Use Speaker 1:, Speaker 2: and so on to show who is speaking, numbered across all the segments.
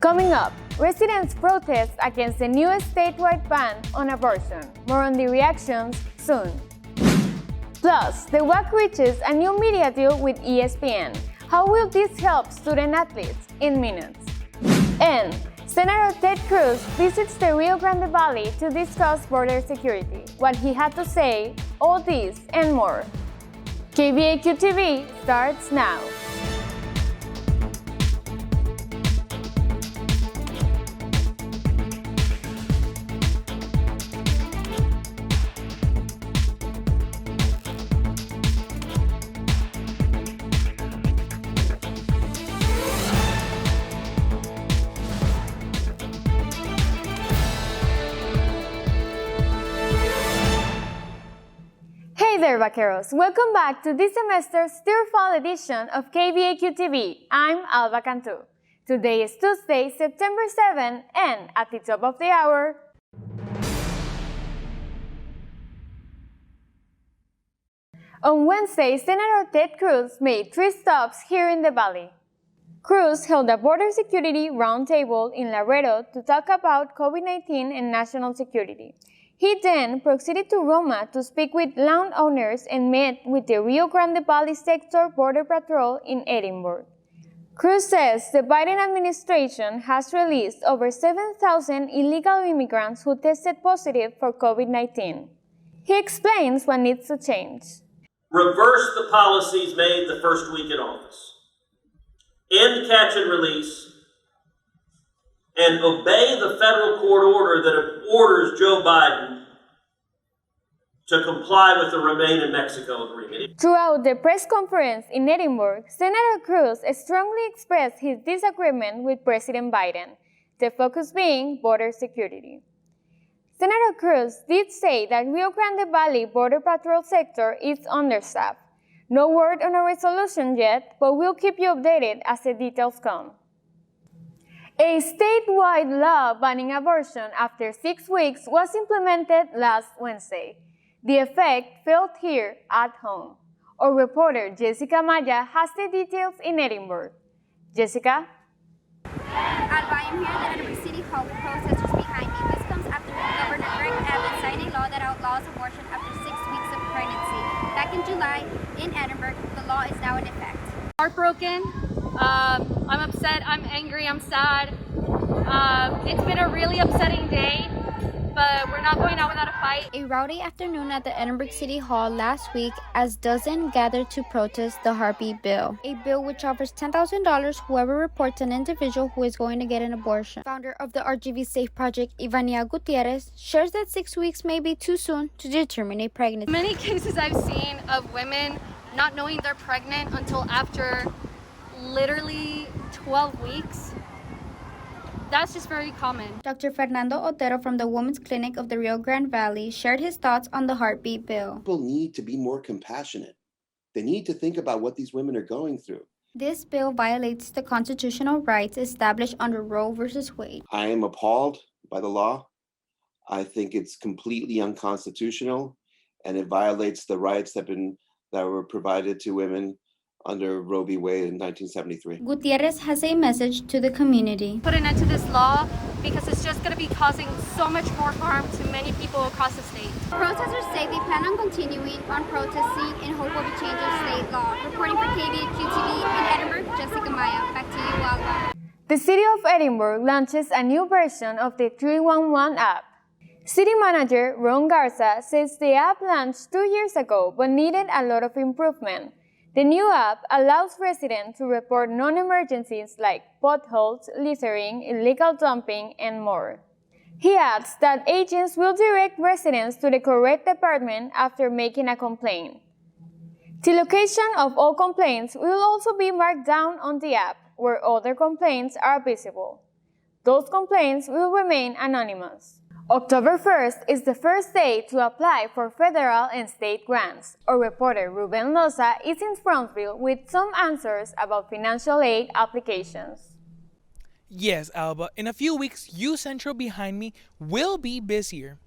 Speaker 1: Coming up, residents protest against the new statewide ban on abortion. More on the reactions soon. Plus, the WAC reaches a new media deal with ESPN. How will this help student athletes? In minutes. And Senator Ted Cruz visits the Rio Grande Valley to discuss border security. What he had to say, all this and more. KVAQ-TV starts now. Hey there, vaqueros! Welcome back to this semester's third fall edition of KVAQ-TV. I'm Alba Cantu. Today is Tuesday, September 7, and at the top of the hour, on Wednesday, Senator Ted Cruz made 3 stops here in the Valley. Cruz held a border security roundtable in Laredo to talk about COVID-19 and national security. He then proceeded to Roma to speak with landowners and met with the Rio Grande Valley sector border patrol in Edinburg. Cruz says the Biden administration has released over 7,000 illegal immigrants who tested positive for COVID-19. He explains what needs to change.
Speaker 2: Reverse the policies made the first week in office. End catch and release. And obey the federal court order that orders Joe Biden to comply with the Remain in Mexico agreement.
Speaker 1: Throughout the press conference in Edinburg, Senator Cruz strongly expressed his disagreement with President Biden, the focus being border security. Senator Cruz did say that Rio Grande Valley Border Patrol sector is understaffed. No word on a resolution yet, but we'll keep you updated as the details come. A statewide law banning abortion after 6 weeks was implemented last Wednesday. The effect felt here at home. Our reporter Jessica Maya has the details in Edinburg. Jessica?
Speaker 3: Alba, I am here at the Edinburg City Hall with protesters behind me. This comes after Governor Greg Abbott signed a law that outlaws abortion after 6 weeks of pregnancy. Back in July, in Edinburg, the law is now in effect.
Speaker 4: Heartbroken. I'm upset, I'm angry, I'm sad. It's been a really upsetting day, but we're not going out without a fight.
Speaker 3: A rowdy afternoon at the Edinburg City Hall last week as dozens gathered to protest the Heartbeat Bill, a bill which offers $10,000 whoever reports an individual who is going to get an abortion. Founder of the RGV Safe Project, Ivania Gutierrez, shares that 6 weeks may be too soon to determine a pregnancy.
Speaker 4: Many cases I've seen of women not knowing they're pregnant until after literally 12 weeks. That's just very common.
Speaker 3: Dr. Fernando Otero from the Women's Clinic of the Rio Grande Valley shared his thoughts on the Heartbeat Bill.
Speaker 5: People need to be more compassionate. They need to think about what these women are going through.
Speaker 3: This bill violates the constitutional rights established under Roe v. Wade.
Speaker 5: I am appalled by the law. I think it's completely unconstitutional, and it violates the rights that were provided to women under Roe v. Wade in 1973.
Speaker 3: Gutierrez has a message to the community.
Speaker 4: Put an end to this law because it's just going to be causing so much more harm to many people across the state.
Speaker 3: Protesters say they plan on continuing on protesting in hope of a change of state law. Reporting for KVAQ-TV in Edinburg, Jessica Maya. Back to you, Alba.
Speaker 1: The City of Edinburg launches a new version of the 311 app. City Manager Ron Garza says the app launched 2 years ago but needed a lot of improvement. The new app allows residents to report non-emergencies like potholes, littering, illegal dumping, and more. He adds that agents will direct residents to the correct department after making a complaint. The location of all complaints will also be marked down on the app, where other complaints are visible. Those complaints will remain anonymous. October 1st is the first day to apply for federal and state grants. Our reporter Ruben Loza is in Frontville with some answers about financial aid applications.
Speaker 6: Yes, Alba, in a few weeks, U Central behind me will be busier.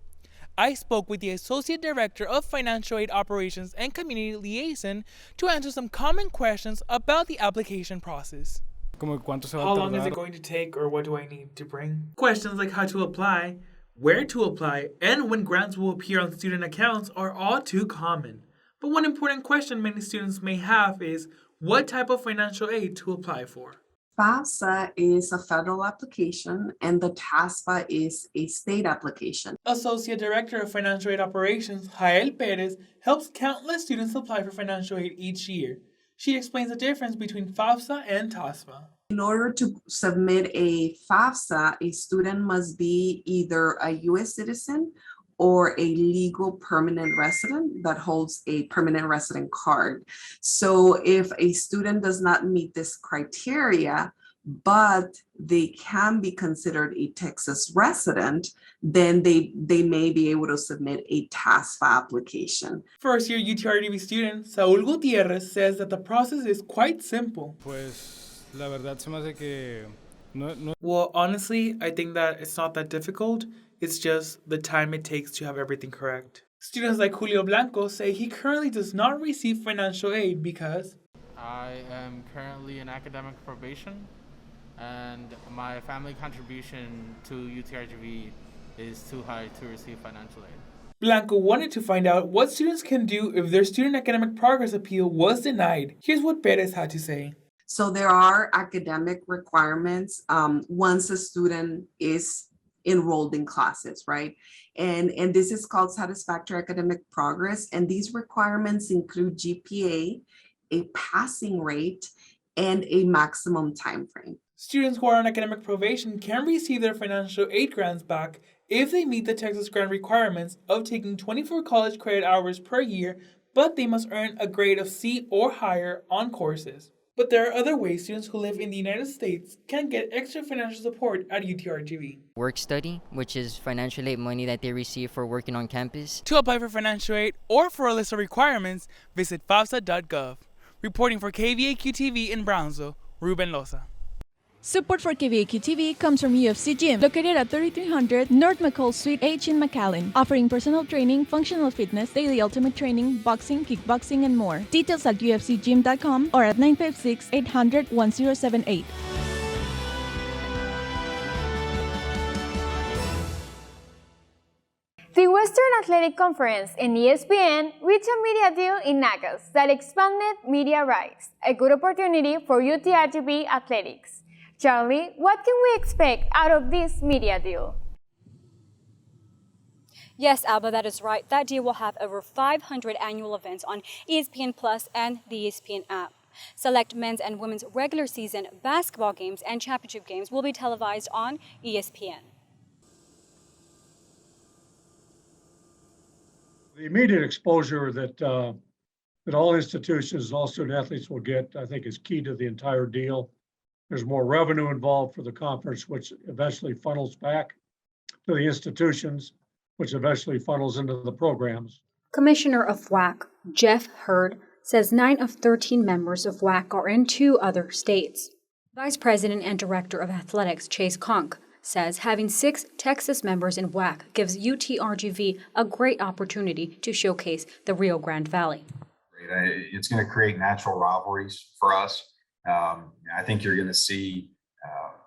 Speaker 6: I spoke with the Associate Director of Financial Aid Operations and Community Liaison to answer some common questions about the application process. How long is it going to take, or what do I need to bring? Questions like how to apply, where to apply, and when grants will appear on student accounts are all too common. But one important question many students may have is what type of financial aid to apply for.
Speaker 7: FAFSA is a federal application and the TASFA is a state application.
Speaker 6: Associate Director of Financial Aid Operations, Jael Perez, helps countless students apply for financial aid each year. She explains the difference between FAFSA and TASFA.
Speaker 7: In order to submit a FAFSA, a student must be either a U.S. citizen or a legal permanent resident that holds a permanent resident card. So if a student does not meet this criteria, but they can be considered a Texas resident, then they may be able to submit a TASFA application.
Speaker 6: First-year UTRGV student Saul Gutierrez says that the process is quite simple. Well, honestly, I think that it's not that difficult. It's just the time it takes to have everything correct. Students like Julio Blanco say he currently does not receive financial aid because
Speaker 8: I am currently in academic probation, and my family contribution to UTRGV is too high to receive financial aid.
Speaker 6: Blanco wanted to find out what students can do if their student academic progress appeal was denied. Here's what Perez had to say.
Speaker 7: So there are academic requirements once a student is enrolled in classes, right? And this is called satisfactory academic progress. And these requirements include GPA, a passing rate, and a maximum time frame.
Speaker 6: Students who are on academic probation can receive their financial aid grants back if they meet the Texas grant requirements of taking 24 college credit hours per year, but they must earn a grade of C or higher on courses. But there are other ways students who live in the United States can get extra financial support at UTRGV.
Speaker 9: Work study, which is financial aid money that they receive for working on campus.
Speaker 6: To apply for financial aid or for a list of requirements, visit FAFSA.gov. Reporting for KVAQ-TV in Brownsville, Ruben Loza.
Speaker 10: Support for KVAQ-TV comes from UFC Gym, located at 3300 North McCall Suite H in McAllen, offering personal training, functional fitness, daily ultimate training, boxing, kickboxing, and more. Details at ufcgym.com or at 956-800-1078.
Speaker 1: The Western Athletic Conference and ESPN reached a media deal in August that expanded media rights, a good opportunity for UTRGV athletics. Charlie, what can we expect out of this media deal?
Speaker 11: Yes, Alba, that is right. That deal will have over 500 annual events on ESPN Plus and the ESPN app. Select men's and women's regular season basketball games and championship games will be televised on ESPN.
Speaker 12: The immediate exposure that all institutions and all student athletes will get, I think, is key to the entire deal. There's more revenue involved for the conference, which eventually funnels back to the institutions, which eventually funnels into the programs.
Speaker 13: Commissioner of WAC, Jeff Hurd, says 9 of 13 members of WAC are in 2 other states. Vice President and Director of Athletics, Chase Conk, says having 6 Texas members in WAC gives UTRGV a great opportunity to showcase the Rio Grande Valley.
Speaker 14: It's going to create natural rivalries for us. I think you're going to see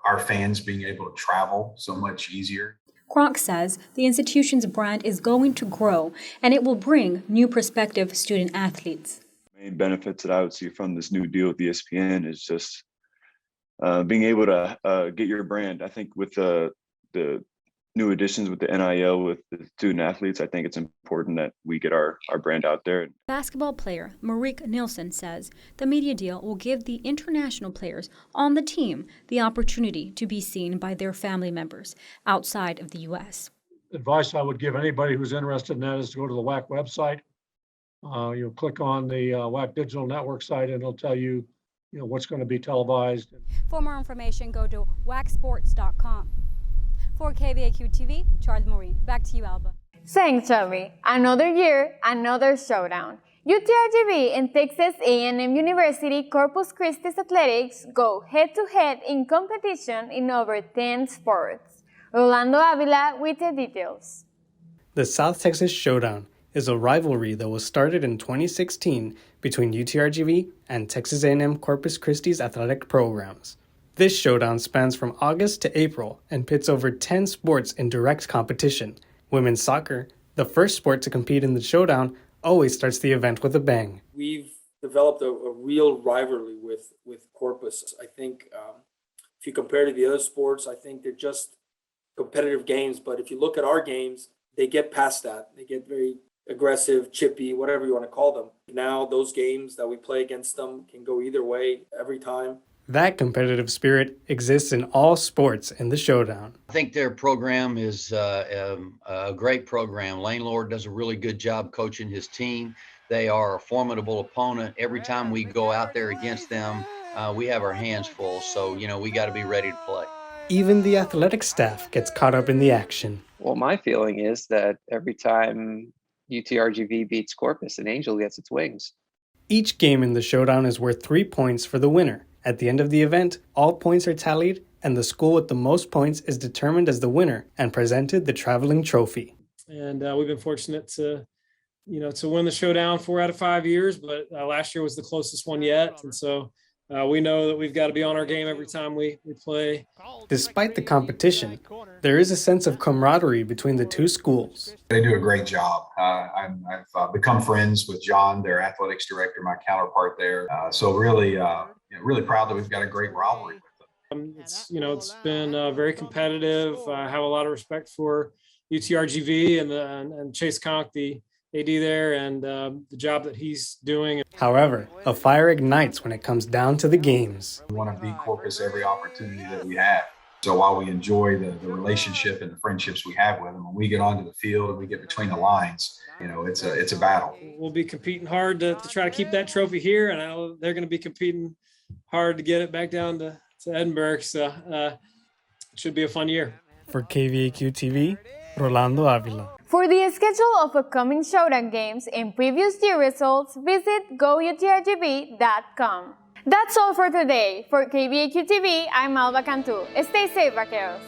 Speaker 14: our fans being able to travel so much easier.
Speaker 13: Kronk says the institution's brand is going to grow and it will bring new prospective student athletes.
Speaker 15: The main benefits that I would see from this new deal with ESPN is just being able to get your brand. I think with the new additions with the NIL, with the student athletes, I think it's important that we get our brand out there.
Speaker 13: Basketball player Marique Nielsen says the media deal will give the international players on the team the opportunity to be seen by their family members outside of the U.S.
Speaker 12: Advice I would give anybody who's interested in that is to go to the WAC website. You'll click on the WAC Digital Network site and it'll tell you, what's going to be televised.
Speaker 11: For more information, go to wacsports.com. For KVAQ-TV, Charlie Maureen. Back to you, Alba.
Speaker 1: Thanks, Charlie. Another year, another showdown. UTRGV and Texas A&M University Corpus Christi athletics go head-to-head in competition in over 10 sports. Rolando Avila with the details.
Speaker 16: The South Texas Showdown is a rivalry that was started in 2016 between UTRGV and Texas A&M Corpus Christi's athletic programs. This showdown spans from August to April and pits over 10 sports in direct competition. Women's soccer, the first sport to compete in the showdown, always starts the event with a bang.
Speaker 17: We've developed a real rivalry with Corpus. I think if you compare to the other sports, I think they're just competitive games. But if you look at our games, they get past that. They get very aggressive, chippy, whatever you want to call them. Now those games that we play against them can go either way every time.
Speaker 16: That competitive spirit exists in all sports in the showdown.
Speaker 18: I think their program is a great program. Lane Lord does a really good job coaching his team. They are a formidable opponent. Every time we go out there against them, we have our hands full. So, we got to be ready to play.
Speaker 16: Even the athletic staff gets caught up in the action.
Speaker 19: Well, my feeling is that every time UTRGV beats Corpus, an angel gets its wings.
Speaker 16: Each game in the showdown is worth 3 points for the winner. At the end of the event, all points are tallied, and the school with the most points is determined as the winner and presented the traveling trophy.
Speaker 20: And we've been fortunate to win the showdown 4 out of 5 years, but last year was the closest one yet. And so we know that we've got to be on our game every time we play.
Speaker 16: Despite the competition, there is a sense of camaraderie between the two schools.
Speaker 14: They do a great job. I've become friends with John, their athletics director, my counterpart there. So really proud that we've got a great rivalry with them.
Speaker 20: It's been very competitive. I have a lot of respect for UTRGV and Chase Conk, the AD there, and the job that he's doing.
Speaker 16: However, a fire ignites when it comes down to the games.
Speaker 14: We want to beat Corpus every opportunity that we have. So while we enjoy the relationship and the friendships we have with them, when we get onto the field and we get between the lines, it's a battle.
Speaker 20: We'll be competing hard to try to keep that trophy here, and I know they're going to be competing hard to get it back down to Edinburg. So it should be a fun year.
Speaker 16: For KVAQ-TV, Rolando Avila.
Speaker 1: For the schedule of upcoming Showdown games and previous year results, visit goutrgv.com. That's all for today. For KVAQ-TV, I'm Alba Cantu. Stay safe, vaqueros.